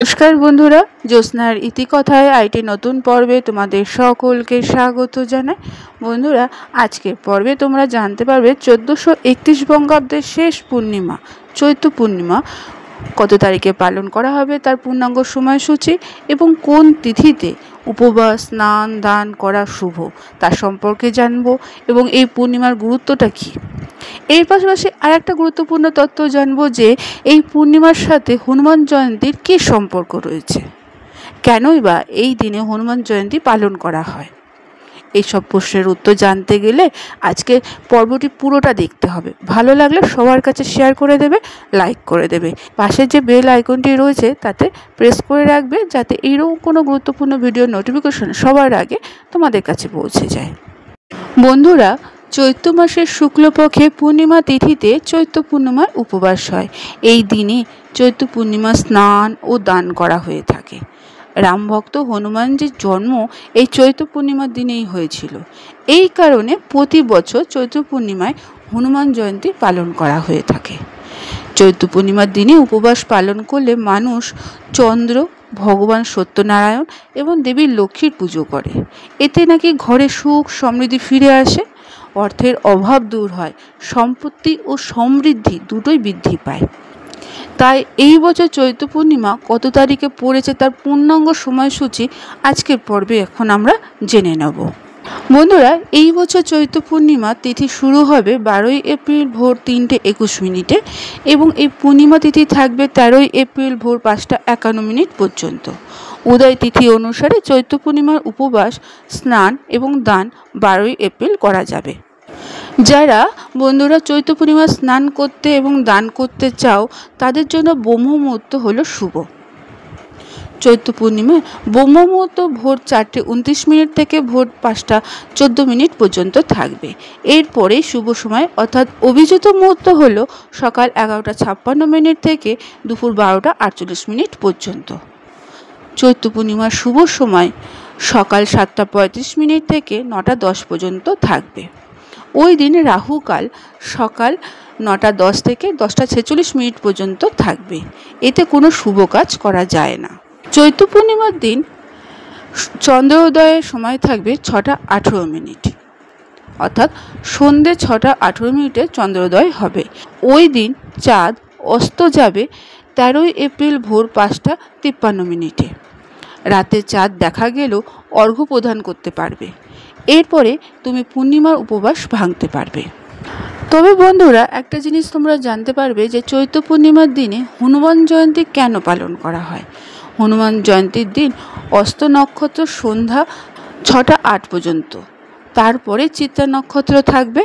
নমস্কার বন্ধুরা, জ্যোৎস্নার ইতিকথায় আইটি নতুন পর্বে তোমাদের সকলকে স্বাগত জানাই। বন্ধুরা, আজকের পর্বে তোমরা জানতে পারবে 1431 বঙ্গাব্দের শেষ পূর্ণিমা চৈত্র পূর্ণিমা কত তারিখে পালন করা হবে, তার পূর্ণাঙ্গ সময়সূচি এবং কোন তিথিতে উপবাস স্নান দান করা শুভ তার সম্পর্কে জানবো এবং এই পূর্ণিমার গুরুত্বটা কী। এর পাশাপাশি আর একটা গুরুত্বপূর্ণ তথ্য জানবো যে এই পূর্ণিমার সাথে হনুমান জয়ন্তীর কী সম্পর্ক রয়েছে, কেনই বা এই দিনে হনুমান জয়ন্তী পালন করা হয়। এইসব প্রশ্নের উত্তর জানতে গেলে আজকে পর্বটি পুরোটা দেখতে হবে। ভালো লাগলে সবার কাছে শেয়ার করে দেবে, লাইক করে দেবে, পাশে যে বেল আইকনটি রয়েছে তাতে প্রেস করে রাখবে যাতে এইরকম কোনো গুরুত্বপূর্ণ ভিডিওর নোটিফিকেশন সবার আগে তোমাদের কাছে পৌঁছে যায়। বন্ধুরা, চৈত্র মাসের শুক্লপক্ষে পূর্ণিমা তিথিতে চৈত্র পূর্ণিমার উপবাস হয়। এই দিনে চৈত্র পূর্ণিমা স্নান ও দান করা হয়ে থাকে। রামভক্ত হনুমানজির জন্ম এই চৈত্র পূর্ণিমার দিনেই হয়েছিল। এই কারণে প্রতি বছর চৈত্র পূর্ণিমায় হনুমান জয়ন্তী পালন করা হয়ে থাকে। চৈত্র পূর্ণিমার দিনে উপবাস পালন করলে মানুষ চন্দ্র, ভগবান সত্যনারায়ণ এবং দেবী লক্ষ্মীর পুজো করে। এতে নাকি ঘরে সুখ সমৃদ্ধি ফিরে আসে, অর্থের অভাব দূর হয়, সম্পত্তি ও সমৃদ্ধি দুটোই বৃদ্ধি পায়। তাই এই বছর চৈত্র পূর্ণিমা কত তারিখে পড়েছে তার পূর্ণাঙ্গ সময়সূচি আজকের পর্বে এখন আমরা জেনে নেব। বন্ধুরা, এই বছর চৈত্র পূর্ণিমা তিথি শুরু হবে 12ই এপ্রিল ভোর 3:21 এবং এই পূর্ণিমা তিথি থাকবে 13ই এপ্রিল ভোর 5:51 পর্যন্ত। উদয় তিথি অনুসারে চৈত্র পূর্ণিমার উপবাস স্নান এবং দান 12ই এপ্রিল করা যাবে। যারা বন্ধুরা চৈত্র পূর্ণিমা স্নান করতে এবং দান করতে চাও তাদের জন্য ব্রহ্ম মুহূর্ত হলো শুভ। চৈত্র পূর্ণিমায় ব্রহ্ম মুহূর্ত ভোর 4:29 থেকে ভোর 5:14 পর্যন্ত থাকবে। এরপরে শুভ সময় অর্থাৎ অভিজিৎ মুহূর্ত হলো সকাল 11:56 থেকে দুপুর 12:48 পর্যন্ত। চৈত্র পূর্ণিমার শুভ সময় সকাল 7:35 থেকে 9:10 পর্যন্ত থাকবে। ওই দিন রাহুকাল সকাল 9:10 থেকে 10:46 পর্যন্ত থাকবে। এতে কোনো শুভ কাজ করা যায় না। চৈত্র পূর্ণিমার দিন চন্দ্রোদয়ের সময় থাকবে 6:18, অর্থাৎ সন্ধ্যে 6:18 চন্দ্রোদয় হবে। ওই দিন চাঁদ অস্ত যাবে 13ই এপ্রিল ভোর 5:53। রাতে চাঁদ দেখা গেলেও অর্ঘ্য প্রদান করতে পারবে। এরপরে তুমি পূর্ণিমার উপবাস ভাঙতে পারবে। তবে বন্ধুরা, একটা জিনিস তোমরা জানতে পারবে যে চৈত্র পূর্ণিমার দিনে হনুমান জয়ন্তী কেন পালন করা হয়। হনুমান জয়ন্তীর দিন অস্ত নক্ষত্র সন্ধ্যা 6:08 পর্যন্ত, তারপরে চিত্রা নক্ষত্র থাকবে।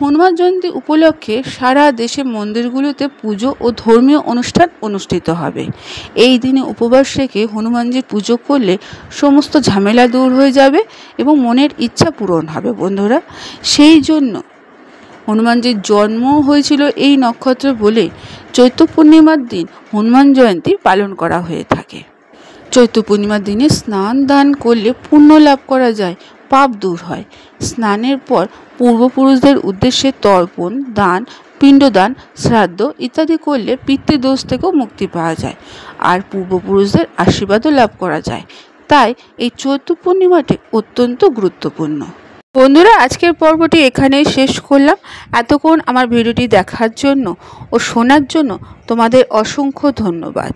হনুমান জয়ন্তী উপলক্ষে সারা দেশে মন্দিরগুলোতে পুজো ও ধর্মীয় অনুষ্ঠান অনুষ্ঠিত হবে। এই দিনে উপবাস রেখে হনুমানজির পুজো করলে সমস্ত ঝামেলা দূর হয়ে যাবে এবং মনের ইচ্ছা পূরণ হবে। বন্ধুরা, সেই জন্য হনুমানজির জন্ম হয়েছিল এই নক্ষত্র বলে চৈত্র পূর্ণিমার দিন হনুমান জয়ন্তী পালন করা হয়ে থাকে। চৈত্র পূর্ণিমার দিনে স্নান দান করলে পুণ্য লাভ করা যায়, পাপ দূর হয়। স্নানের পর পূর্বপুরুষদের উদ্দেশ্যে তর্পণ দান, পিণ্ডদান, শ্রাদ্ধ ইত্যাদি করলে পিতৃদোষ থেকেও মুক্তি পাওয়া যায় আর পূর্বপুরুষদের আশীর্বাদও লাভ করা যায়। তাই এই চৈত্র পূর্ণিমাটি অত্যন্ত গুরুত্বপূর্ণ। বন্ধুরা, আজকের পর্বটি এখানেই শেষ করলাম। এতক্ষণ আমার ভিডিওটি দেখার জন্য ও শোনার জন্য তোমাদের অসংখ্য ধন্যবাদ।